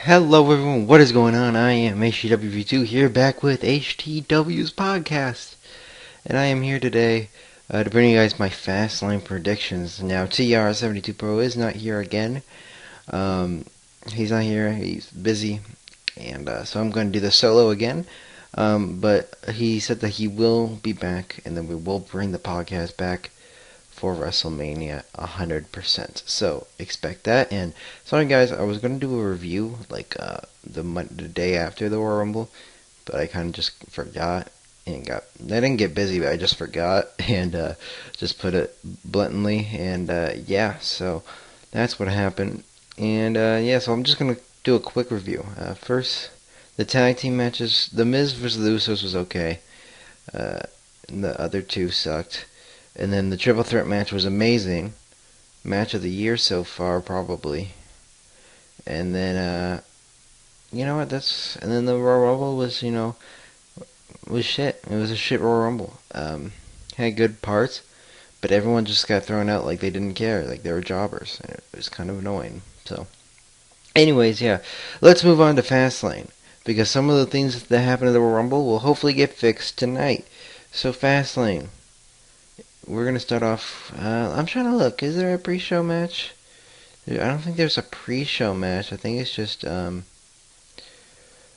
Hello everyone, what is going on? I am HTWV2 here back with HTW's podcast. And I am here today to bring you guys my Fastlane predictions. Now TR72 Pro is not here again. Um, he's not here, he's busy. And so I'm going to do the solo again. But he said that he will be back and then we will bring the podcast back for WrestleMania 100%. So expect that. And sorry guys, I was gonna do a review like the day after the Royal Rumble, but I kind of just forgot and I didn't get busy, but I just forgot and just put it bluntly. And yeah, so that's what happened. And yeah, so I'm just gonna do a quick review. First, the tag team matches. The Miz versus the Usos was okay. Uh, and the other two sucked. And then the triple threat match was amazing. Match of the year so far, probably. And then, you know what? And then the Royal Rumble was, was shit. It was a shit Royal Rumble. Had good parts, but everyone just got thrown out like they didn't care, like they were jobbers. And it was kind of annoying. So, anyways, yeah, let's move on to Fastlane because some of the things that happened in the Royal Rumble will hopefully get fixed tonight. So, Fastlane. We're gonna start off. I'm trying to look. Is there a pre-show match? I don't think there's a pre-show match. I think it's just. Paul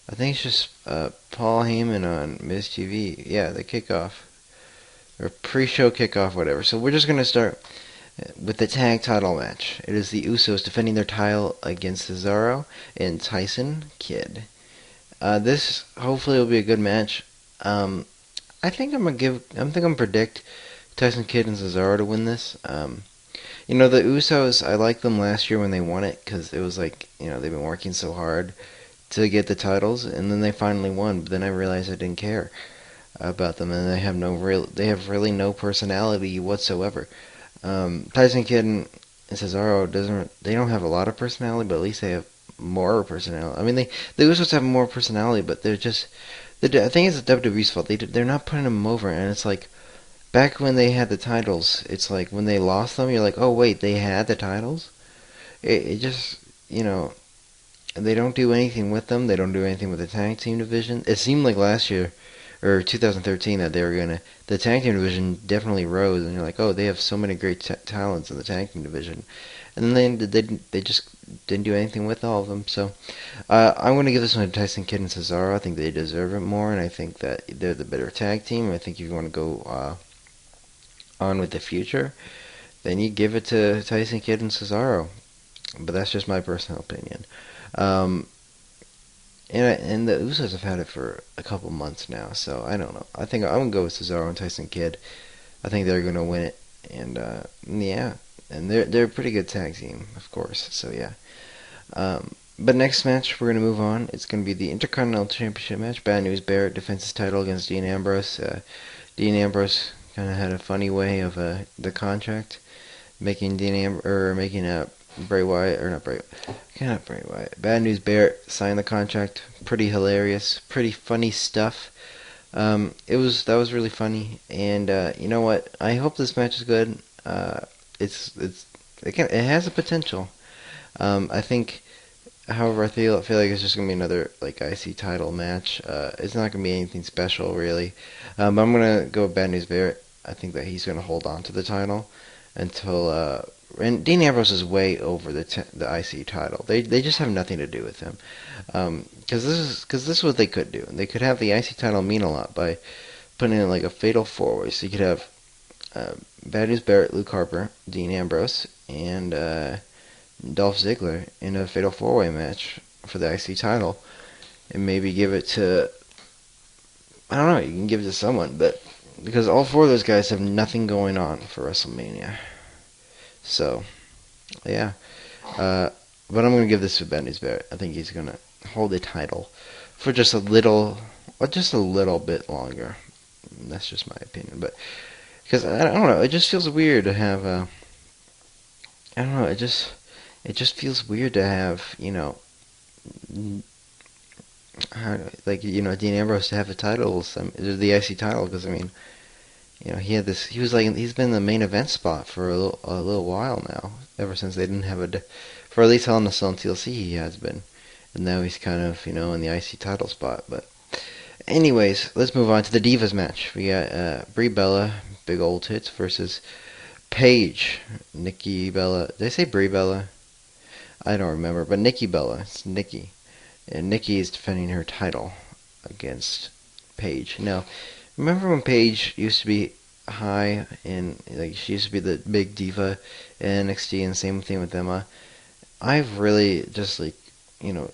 Heyman on Miz TV. Yeah, the kickoff or pre-show kickoff, whatever. So we're just gonna start with the tag title match. It is the Usos defending their title against Cesaro and Tyson Kidd. This hopefully will be a good match. I think I'm gonna predict Tyson Kidd and Cesaro to win this. The Usos, I liked them last year when they won it because it was like, they've been working so hard to get the titles, and then they finally won. But then I realized I didn't care about them, and they have really no personality whatsoever. Tyson Kidd and Cesaro they don't have a lot of personality, but at least they have more personality. I mean, the Usos have more personality, but they're just. I think it's the WWE's fault. They're not putting them over, and it's like. Back when they had the titles, it's like when they lost them, you're like, oh wait, they had the titles? It just, they don't do anything with them. They don't do anything with the tag team division. It seemed like last year, or 2013, that the tag team division definitely rose, and you're like, oh, they have so many great talents in the tag team division. And then they just didn't do anything with all of them. So I'm going to give this one to Tyson Kidd and Cesaro. I think they deserve it more, and I think that they're the better tag team. I think if you want to go on with the future, then you give it to Tyson Kidd and Cesaro. But that's just my personal opinion. Um, and the Usos have had it for a couple months now, so I don't know. I think I'm gonna go with Cesaro and Tyson Kidd. I think they're gonna win it, and yeah, and they're a pretty good tag team, of course. So yeah. But next match we're gonna move on. It's gonna be the Intercontinental Championship match. Bad News Barrett defends his title against Dean Ambrose. Dean Ambrose kind of had a funny way of the contract, making Bray Wyatt, or not Bray, not Bray Wyatt. Bad News Barrett signed the contract. Pretty hilarious, pretty funny stuff. That was really funny, and you know what? I hope this match is good. It has a potential. I think. However, I feel like it's just gonna be another like IC title match. It's not gonna be anything special really. But I'm gonna go with Bad News Barrett. I think that he's gonna hold on to the title until. And Dean Ambrose is way over the IC title. They just have nothing to do with him. Because this is what they could do. They could have the IC title mean a lot by putting in like a fatal four way. So you could have Bad News Barrett, Luke Harper, Dean Ambrose, and Dolph Ziggler in a fatal four-way match for the IC title, and maybe give it to, I don't know, you can give it to someone, but because all four of those guys have nothing going on for WrestleMania. So, yeah. But I'm going to give this to Bad News Barrett. I think he's going to hold the title for just a little bit longer. That's just my opinion, but because I don't know, it just feels weird to have I don't know, it just feels weird to have, Dean Ambrose to have the the IC title, because I mean, he's been in the main event spot for a little while now, ever since they didn't have for at least Hell in a Cell and TLC he has been, and now he's kind of, in the IC title spot. But anyways, let's move on to the Divas match. We got Brie Bella, big old tits, versus Paige, Nikki Bella. Did I say Brie Bella? I don't remember, but Nikki Bella. It's Nikki. And Nikki is defending her title against Paige. Now, remember when Paige used to be high and like she used to be the big diva in NXT, and same thing with Emma. I've really just you know,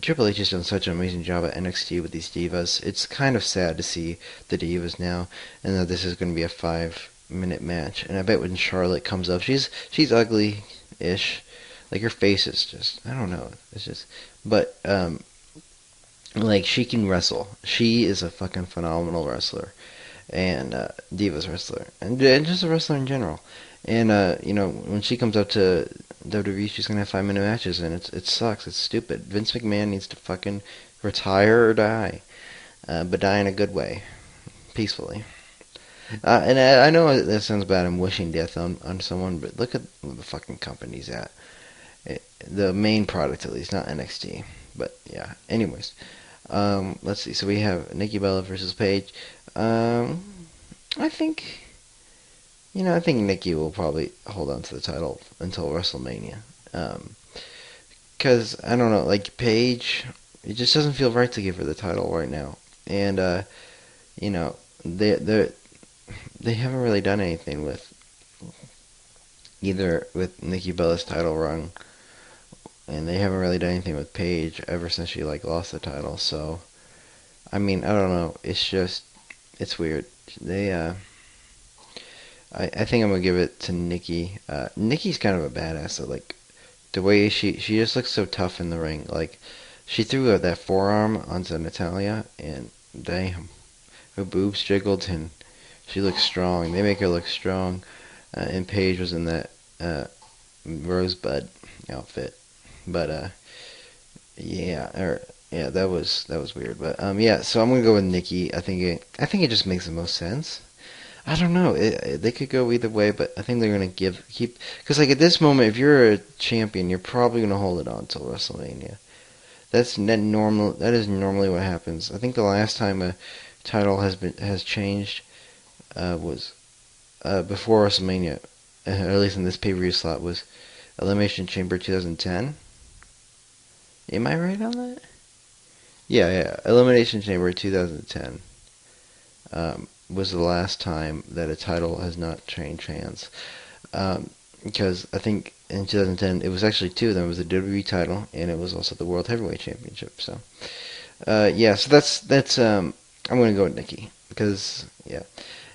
Triple H has done such an amazing job at NXT with these divas. It's kind of sad to see the divas now, and that this is going to be a 5-minute match. And I bet when Charlotte comes up, she's ugly-ish. Like her face is just, I don't know. It's just, but like she can wrestle. She is a fucking phenomenal wrestler, and divas wrestler, and just a wrestler in general. And when she comes up to WWE, she's gonna have 5-minute matches, and it sucks. It's stupid. Vince McMahon needs to fucking retire or die, but die in a good way, peacefully. And I know that sounds bad. I'm wishing death on someone, but look at where the fucking company's at. The main product, at least, not NXT. But yeah. Anyways, let's see. So we have Nikki Bella versus Paige. I think. I think Nikki will probably hold on to the title until WrestleMania. Because, I don't know, like, Paige, it just doesn't feel right to give her the title right now. And, they haven't really done anything with Nikki Bella's title run, and they haven't really done anything with Paige ever since she, lost the title. So, I mean, I don't know. It's weird. I think I'm gonna give it to Nikki. Nikki's kind of a badass. So, the way she just looks so tough in the ring. Like she threw that forearm onto Natalia, and damn, her boobs jiggled, and she looks strong. They make her look strong. And Paige was in that rosebud outfit, but yeah, that was weird. But yeah, so I'm gonna go with Nikki. I think it just makes the most sense. I don't know. They could go either way, but I think they're gonna keep because at this moment, if you're a champion, you're probably gonna hold it on until WrestleMania. That is normally what happens. I think the last time a title has changed was before WrestleMania, or at least in this pay-per-view slot, was Elimination Chamber 2010. Am I right on that? Yeah. Elimination Chamber 2010. Was the last time that a title has not changed hands. Because I think in 2010 it was actually two of them. It was the WWE title and it was also the World Heavyweight Championship. So yeah, so that's I'm gonna go with Nikki because yeah.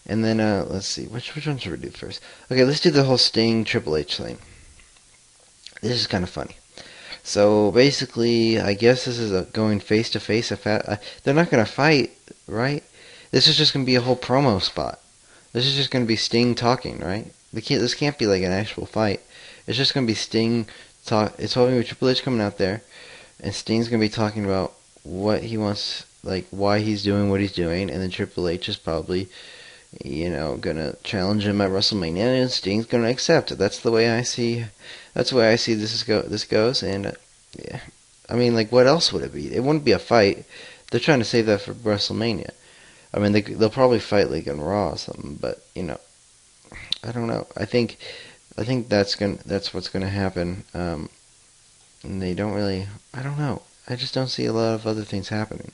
And then let's see, which one should we do first? Okay, let's do the whole Sting Triple H thing. This is kind of funny. So basically, I guess this is going face to face. They're not gonna fight, right? This is just going to be a whole promo spot. This is just going to be Sting talking, right? This can't be like an actual fight. It's just going to be Sting talk. It's hoping with Triple H coming out there, and Sting's going to be talking about what he wants, like why he's doing what he's doing, and then Triple H is probably, going to challenge him at WrestleMania, and Sting's going to accept. That's the way I see. That's the way I see this goes, and yeah. I mean, what else would it be? It wouldn't be a fight. They're trying to save that for WrestleMania. I mean, they'll probably fight on Raw or something, but I don't know. I think that's what's gonna happen. And they don't really. I don't know. I just don't see a lot of other things happening.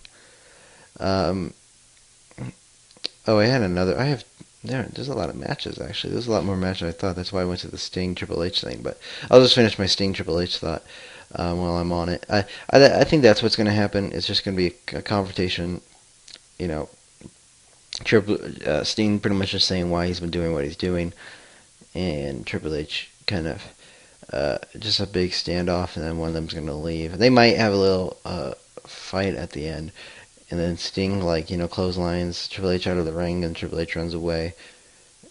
Oh, I had another. There's a lot of matches actually. There's a lot more matches than I thought. That's why I went to the Sting Triple H thing. But I'll just finish my Sting Triple H thought while I'm on it. I think that's what's gonna happen. It's just gonna be a confrontation. Sting pretty much just saying why he's been doing what he's doing, and Triple H kind of just a big standoff, and then one of them's going to leave. They might have a little fight at the end, and then Sting clotheslines Triple H out of the ring, and Triple H runs away,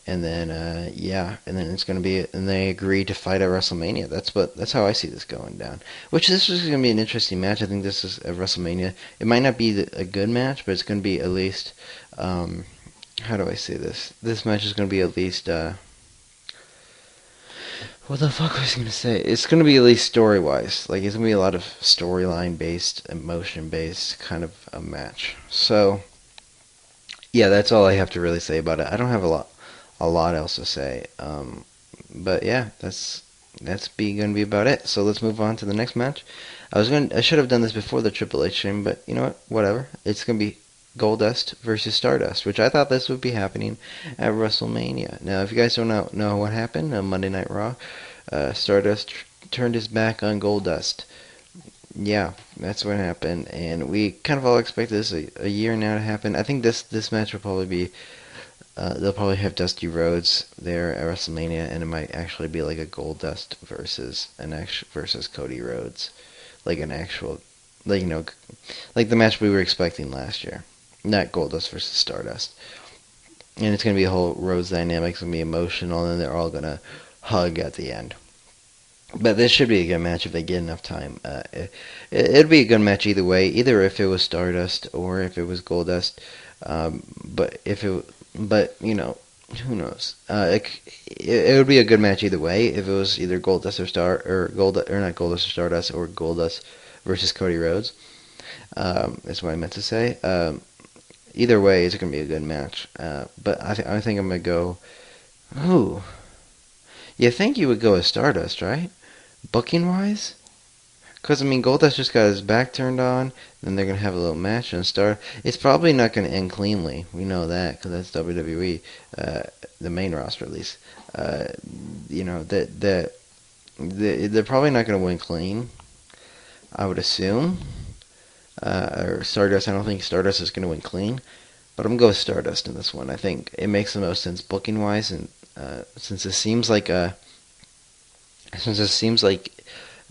and then and then it's going to be, and they agree to fight at WrestleMania. That's how I see this going down. Which this is going to be an interesting match. I think this is at WrestleMania. It might not be a good match, but it's going to be at least. How do I say this? This match is going to be at least. What the fuck was I gonna say? It's gonna be at least story wise. Like it's gonna be a lot of storyline based, emotion based kind of a match. So yeah, that's all I have to really say about it. I don't have a lot else to say. But yeah, gonna be about it. So let's move on to the next match. I should have done this before the Triple H stream, but you know what? Whatever. It's gonna be Goldust versus Stardust, which I thought this would be happening at WrestleMania. Now, if you guys don't know what happened on Monday Night Raw, Stardust turned his back on Goldust. Yeah, that's what happened, and we kind of all expect this a year now to happen. I think this match will probably be they'll probably have Dusty Rhodes there at WrestleMania, and it might actually be like a Goldust versus Cody Rhodes, like an actual, like like the match we were expecting last year, not Goldust versus Stardust. And it's gonna be a whole Rhodes dynamic. It's gonna be emotional, and they're all gonna hug at the end. But this should be a good match if they get enough time. It'd be a good match either way, either if it was Stardust or if it was Goldust. But who knows? It would be a good match either way if it was either Goldust or not Goldust or Stardust or Goldust versus Cody Rhodes. That's what I meant to say. Either way, it's gonna be a good match. But I think I'm gonna go. Ooh, you think you would go with Stardust, right? Booking wise? Because, I mean, Goldust just got his back turned on, then they're going to have a little match and start. It's probably not going to end cleanly. We know that, because that's WWE, the main roster at least. They're probably not going to win clean, I would assume. Or Stardust, I don't think Stardust is going to win clean. But I'm going to go with Stardust in this one. I think it makes the most sense booking wise, and since it seems like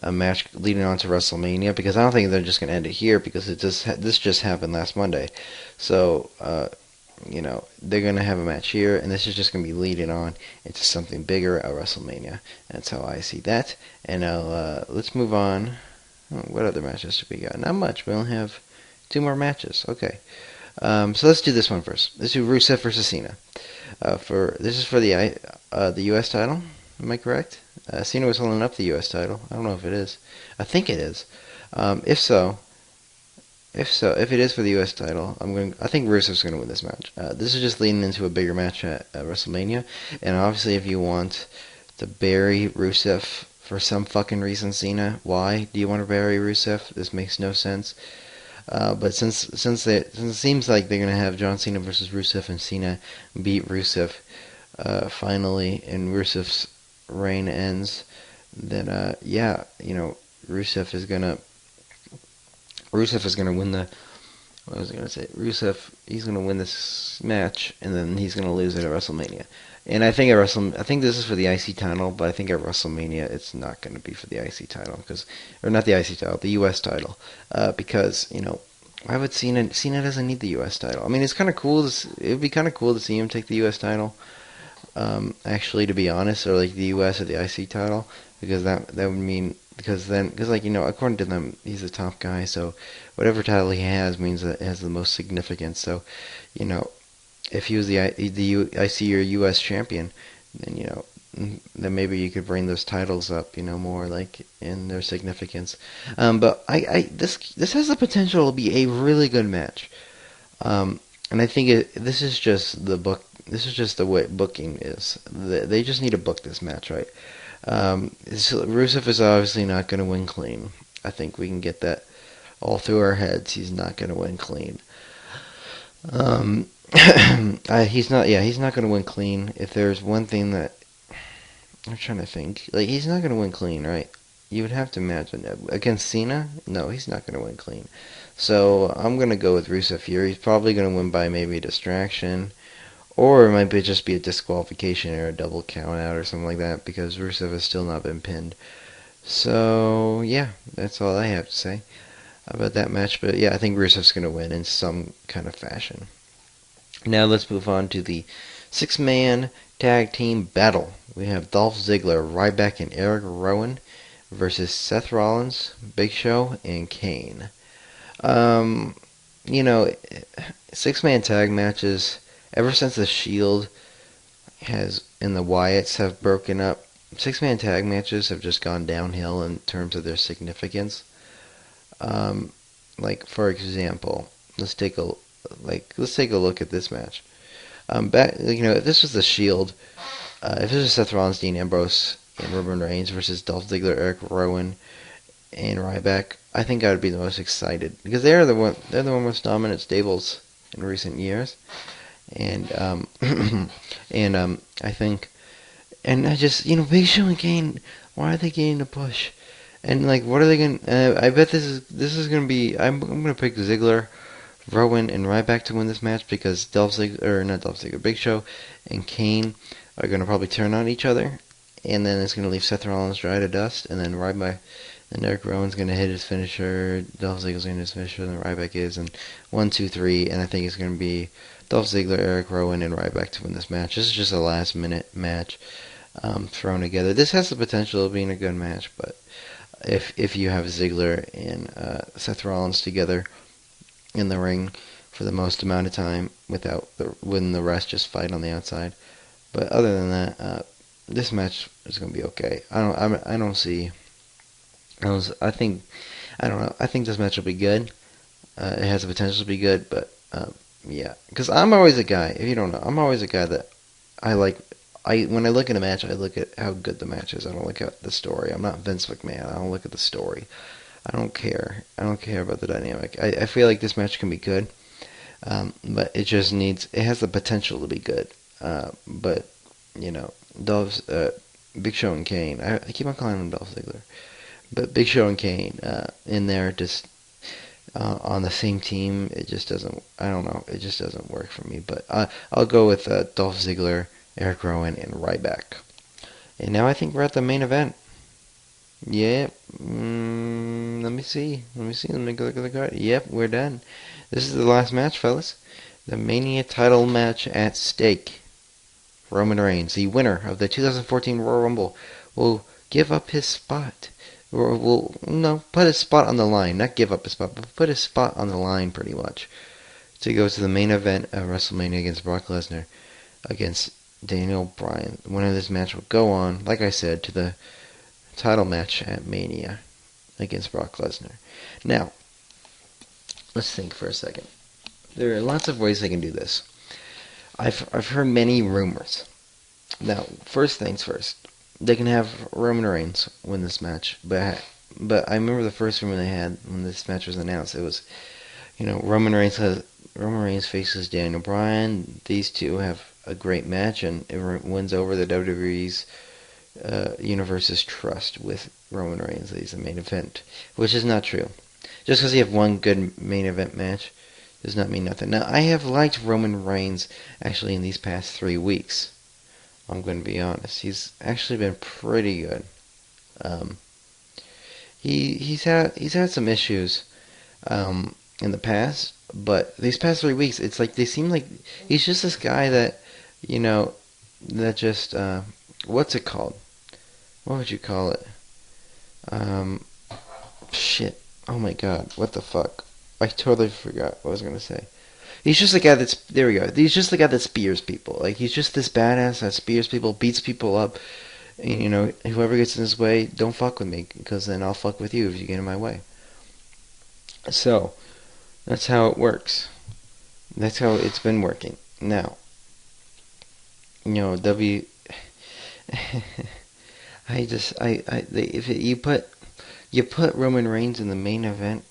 a match leading on to WrestleMania, because I don't think they're just going to end it here, because this just happened last Monday. So they're going to have a match here, and this is just going to be leading on into something bigger at WrestleMania. That's how I see that. And now let's move on. What other matches do we got? Not much. We only have 2 more matches. Okay. So let's do this one first. Let's do Rusev versus Cena. This is for the U.S. title. Am I correct? Cena was holding up the U.S. title. I don't know if it is. I think it is. If it is for the U.S. title, I think Rusev's going to win this match. This is just leading into a bigger match at WrestleMania, and obviously, if you want to bury Rusev for some fucking reason, Cena, why do you want to bury Rusev? This makes no sense. But since it seems like they're going to have John Cena versus Rusev, and Cena beat Rusev finally, and Rusev's reign ends, then Rusev is gonna win the. What was I gonna say? He's gonna win this match, and then he's gonna lose it at WrestleMania. And I think I think this is for the IC title, but I think at WrestleMania it's not gonna be for the IC title, or not the IC title, the US title, because why would Cena doesn't need the US title. I mean, it's kind of cool. It would be kind of cool to see him take the US title. Actually, to be honest, or like the U.S. or the IC title, because that would mean because according to them, he's the top guy, so whatever title he has means that it has the most significance. So, if he was the IC or U.S. champion, then maybe you could bring those titles up, more like in their significance. But this has the potential to be a really good match. And I think this is just the book. This is just the way booking is. They just need to book this match right. Rusev is obviously not going to win clean. I think we can get that all through our heads. He's not going to win clean. He's not. Yeah, he's not going to win clean. If there's one thing that I'm trying to think, like he's not going to win clean, right? You would have to imagine against Cena. No, he's not going to win clean. So I'm going to go with Rusev here. He's probably going to win by maybe a distraction. Or it might just be a disqualification or a double count out or something like that, because Rusev has still not been pinned. So, yeah, that's all I have to say about that match. But, yeah, I think Rusev's going to win in some kind of fashion. Now let's move on to the 6-man tag team battle. We have Dolph Ziggler, Ryback, and Eric Rowan versus Seth Rollins, Big Show, and Kane. 6-man tag matches, ever since the Shield and the Wyatts have broken up, six-man tag matches have just gone downhill in terms of their significance. Um, like for example, let's take a look at this match. If this was the Shield, if this was Seth Rollins, Dean Ambrose, and Roman Reigns versus Dolph Ziggler, Eric Rowan, and Ryback, I think I would be the most excited because they're the most dominant stables in recent years, and I think, and I just Big Show and Kane, why are they getting a push? And like, what are they going? I bet this is gonna be. I'm gonna pick Ziggler, Rowan, and Ryback to win this match because not Dolph Ziggler, Big Show, and Kane are gonna probably turn on each other, and then it's gonna leave Seth Rollins dry to dust, and then Ryback. And Eric Rowan's gonna hit his finisher, Dolph Ziggler's gonna hit his finisher, and then Ryback is, and 1, 2, 3, and I think it's gonna be Dolph Ziggler, Eric Rowan, and Ryback to win this match. This is just a last minute match thrown together. This has the potential of being a good match, but if you have Ziggler and Seth Rollins together in the ring for the most amount of time when the rest just fight on the outside. But other than that, this match is gonna be okay. I don't see. I think I don't know. I think this match will be good. It has the potential to be good, but yeah. Because I'm always a guy. If you don't know, I'm always a guy that I like. When I look at a match, I look at how good the match is. I don't look at the story. I'm not Vince McMahon. I don't look at the story. I don't care. I don't care about the dynamic. I feel like this match can be good, but it just needs. It has the potential to be good. But Dolph's Big Show and Kane. I keep on calling him Dolph Ziggler. But Big Show and Kane in there just on the same team, it just doesn't. I don't know. It just doesn't work for me. But I'll go with Dolph Ziggler, Eric Rowan, and Ryback. And now I think we're at the main event. Yeah. Let me see. Let me look at the card. Yep, we're done. This is the last match, fellas. The Mania title match at stake. Roman Reigns, the winner of the 2014 Royal Rumble, will give up his spot. Or put his spot on the line. Not give up his spot, but put his spot on the line pretty much. To go to the main event of WrestleMania against Brock Lesnar against Daniel Bryan. The winner of this match will go on, like I said, to the title match at Mania against Brock Lesnar. Now, let's think for a second. There are lots of ways they can do this. I've heard many rumors. Now, first things first. They can have Roman Reigns win this match, but I remember the first rumor they had when this match was announced. It was, Roman Reigns faces Daniel Bryan. These two have a great match, and it wins over the WWE's Universe's trust with Roman Reigns. He's the main event, which is not true. Just because you have one good main event match does not mean nothing. Now, I have liked Roman Reigns actually in these past 3 weeks. I'm going to be honest. He's actually been pretty good. He's had some issues in the past, but these past 3 weeks, it's like they seem like he's just this guy that that just what's it called? What would you call it? Shit. Oh my god. What the fuck? I totally forgot what I was gonna say. He's just the guy there we go. He's just the guy that spears people. Like, he's just this badass that spears people, beats people up. And, whoever gets in his way, don't fuck with me, because then I'll fuck with you if you get in my way. So, that's how it works. That's how it's been working. Now, if you put Roman Reigns in the main event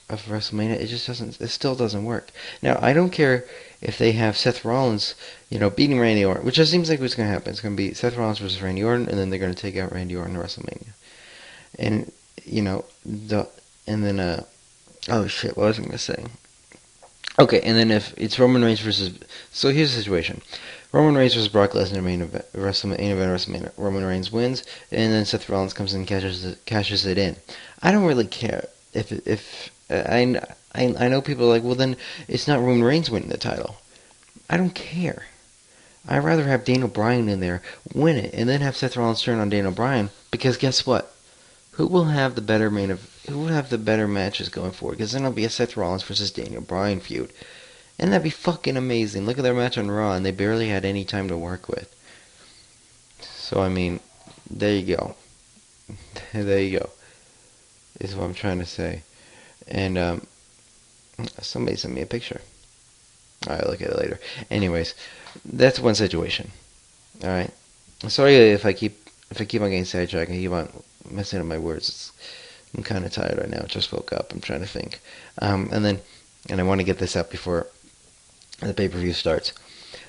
of WrestleMania, it still doesn't work. Now, I don't care if they have Seth Rollins, beating Randy Orton, which just seems like what's going to happen. It's going to be Seth Rollins versus Randy Orton, and then they're going to take out Randy Orton in WrestleMania. And, oh shit, what was I going to say? Okay, and then if it's Roman Reigns versus, so here's the situation. Roman Reigns versus Brock Lesnar main event WrestleMania. Roman Reigns wins, and then Seth Rollins comes in and cashes it in. I don't really care if I know people are like, well, then it's not Roman Reigns winning the title. I don't care. I'd rather have Daniel Bryan in there, win it, and then have Seth Rollins turn on Daniel Bryan, because guess what? Who will have the better matches going forward? Because then it'll be a Seth Rollins versus Daniel Bryan feud. And that'd be fucking amazing. Look at their match on Raw, and they barely had any time to work with. So, I mean, There you go. There you go. Is what I'm trying to say. And somebody sent me a picture. I'll look at it later. Anyways, that's one situation. All right. Sorry if I keep on getting sidetracked and keep on messing up my words. I'm kind of tired right now. I just woke up. I'm trying to think. And I want to get this up before the pay-per-view starts.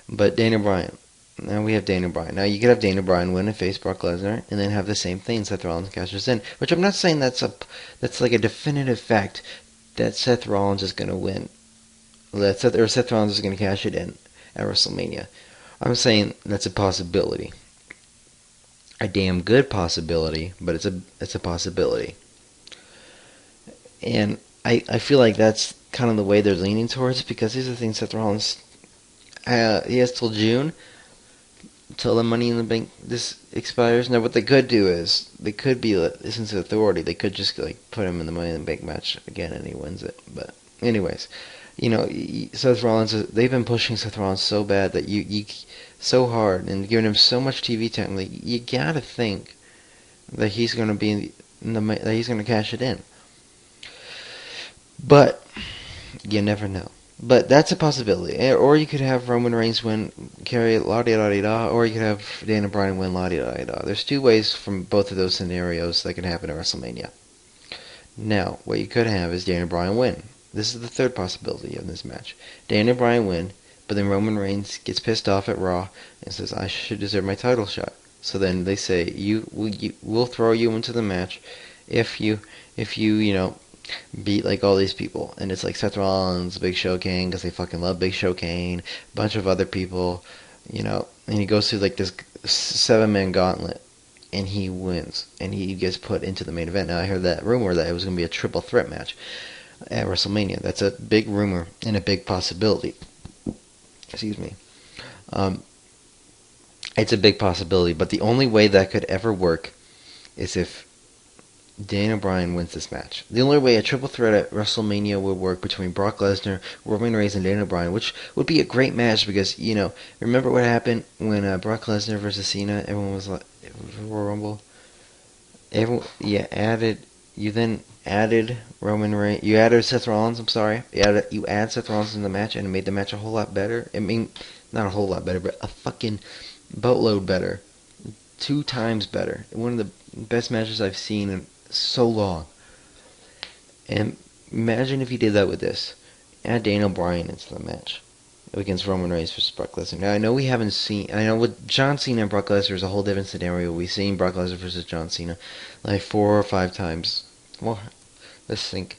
But Daniel Bryan. Now we have Daniel Bryan. Now you could have Daniel Bryan win and face Brock Lesnar, and then have the same thing. Seth Rollins cashes in, which I'm not saying that's like a definitive fact that Seth Rollins is going to win. Seth Rollins is going to cash it in at WrestleMania. I'm saying that's a possibility. A damn good possibility, but it's a possibility. And I feel like that's kind of the way they're leaning towards, because here's the thing: Seth Rollins, he has till June, till the Money in the Bank this expires. Now, what they could do is they could be since the authority, they could just like put him in the Money in the Bank match again, and he wins it. But anyways, Seth Rollins, they've been pushing Seth Rollins so bad that you so hard and giving him so much TV time. Like, you gotta think that he's gonna be that he's gonna cash it in. But you never know. But that's a possibility. Or you could have Roman Reigns win, carry la-di-da-di-da, or you could have Daniel Bryan win la-di-da-di-da. There's two ways from both of those scenarios that can happen at WrestleMania. Now, what you could have is Daniel Bryan win. This is the third possibility of this match. Daniel Bryan win, but then Roman Reigns gets pissed off at Raw and says, I should deserve my title shot. So then they say, we'll throw you into the match if you beat like all these people. And it's like Seth Rollins, Big Show Kane, because they fucking love Big Show Kane, a bunch of other people, and he goes through like this 7-man gauntlet, and he wins, and he gets put into the main event. Now, I heard that rumor that it was going to be a triple threat match at WrestleMania. That's a big rumor and a big possibility. Excuse me. It's a big possibility, but the only way that could ever work is if Daniel Bryan wins this match. The only way a triple threat at WrestleMania would work between Brock Lesnar, Roman Reigns, and Daniel Bryan, which would be a great match because, remember what happened when Brock Lesnar versus Cena? Everyone was like, Royal Rumble? You then added Roman Reigns, you added Seth Rollins, I'm sorry. You add Seth Rollins in the match, and it made the match a whole lot better. I mean, not a whole lot better, but a fucking boatload better. 2 times better. One of the best matches I've seen in so long. And imagine if you did that with this. Add Daniel Bryan into the match against Roman Reigns versus Brock Lesnar. Now, I know with John Cena and Brock Lesnar is a whole different scenario. We've seen Brock Lesnar versus John Cena like 4 or 5 times. Well, let's think.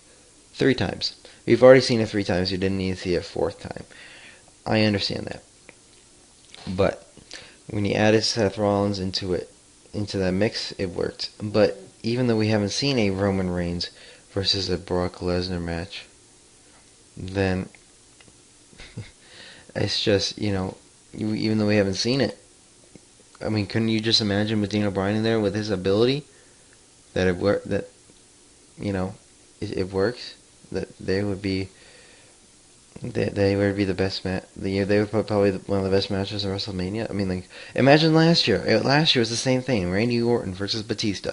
3 times. We've already seen it 3 times. You didn't need to see it a 4th time. I understand that. But when you added Seth Rollins into that mix, it worked. But even though we haven't seen a Roman Reigns versus a Brock Lesnar match, then it's just, even though we haven't seen it, I mean, couldn't you just imagine with Daniel Bryan in there with his ability that it works, that they would be the best match. They would put probably one of the best matches in WrestleMania. I mean, like, imagine last year. Last year was the same thing. Randy Orton versus Batista.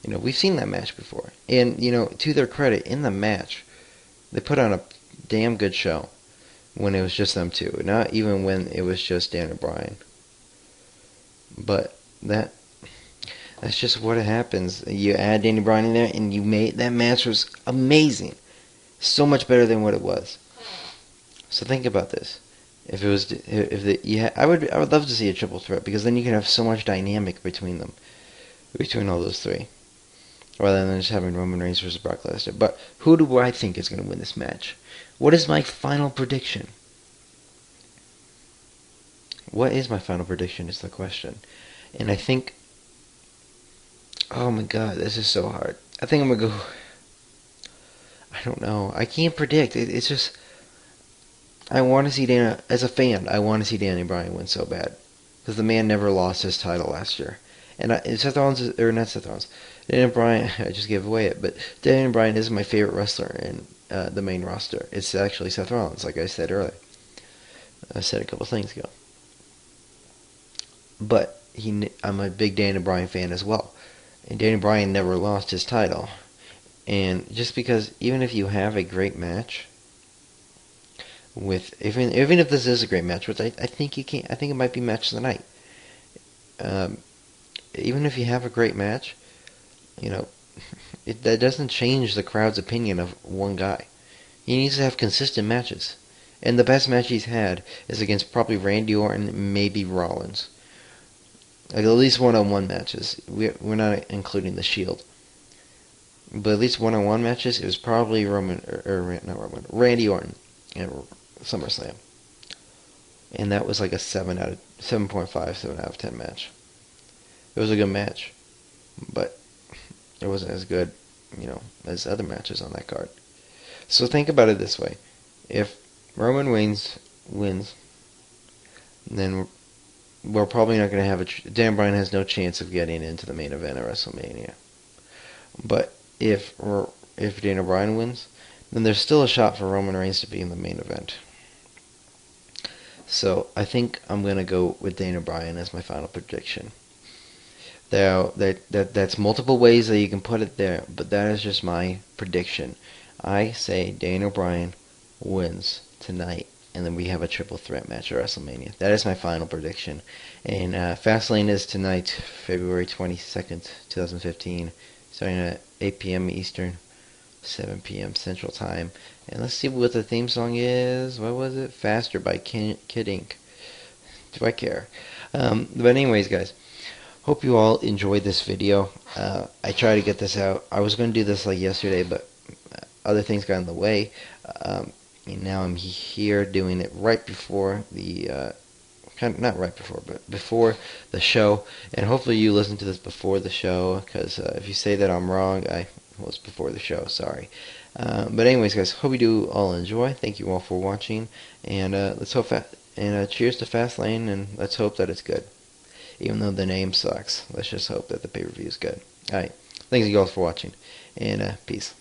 We've seen that match before. And, to their credit, in the match, they put on a damn good show when it was just them two. Not even when it was just Daniel Bryan. But that's just what happens. You add Daniel Bryan in there, and that match was amazing. So much better than what it was. So think about this. I would love to see a triple threat, because then you can have so much dynamic between them, between all those 3, rather than just having Roman Reigns versus Brock Lesnar. But who do I think is going to win this match? What is my final prediction? What is my final prediction is the question. And I think, oh my god, this is so hard. I think I'm going to go, I don't know. I can't predict. It's just, I want to see as a fan, I want to see Daniel Bryan win so bad. Because the man never lost his title last year. And Seth Rollins, or not Seth Rollins, Daniel Bryan, I just gave away it, but Daniel Bryan is my favorite wrestler in the main roster. It's actually Seth Rollins, like I said earlier. I said a couple things ago. But I'm a big Daniel Bryan fan as well. And Daniel Bryan never lost his title. And just because even if you have a great match with even if this is a great match, which I think you can't, I think it might be match of the night. Um, Even if you have a great match, you know, that doesn't change the crowd's opinion of one guy. He needs to have consistent matches. And the best match he's had is against probably Randy Orton, maybe Rollins. Like at least one-on-one matches. We're not including the Shield. But at least one-on-one matches, it was probably Randy Orton at SummerSlam. And that was like a 7.5, 7 out of 10 match. It was a good match. But it wasn't as good, as other matches on that card. So think about it this way. If Roman Reigns wins, then we're probably not going to have Dan Bryan has no chance of getting into the main event of WrestleMania. But if Daniel Bryan wins, then there's still a shot for Roman Reigns to be in the main event. So I think I'm going to go with Daniel Bryan as my final prediction. Now, that's multiple ways that you can put it there, but that is just my prediction. I say Daniel Bryan wins tonight, and then we have a triple threat match at WrestleMania. That is my final prediction. And Fastlane is tonight, February 22nd, 2015, starting at 8 p.m. Eastern, 7 p.m. Central Time. And let's see what the theme song is. What was it? Faster by Kid Ink. Do I care? But anyways, guys. Hope you all enjoyed this video. I tried to get this out. I was going to do this like yesterday, but other things got in the way. And now I'm here doing it right before the, not right before, but before the show. And hopefully you listen to this before the show, because if you say that I'm wrong, well, it's before the show, sorry. But anyways, guys, hope you do all enjoy. Thank you all for watching. And let's hope cheers to Fastlane, and let's hope that it's good. Even though the name sucks, let's just hope that the pay-per-view is good. Alright, thanks you all for watching, and peace.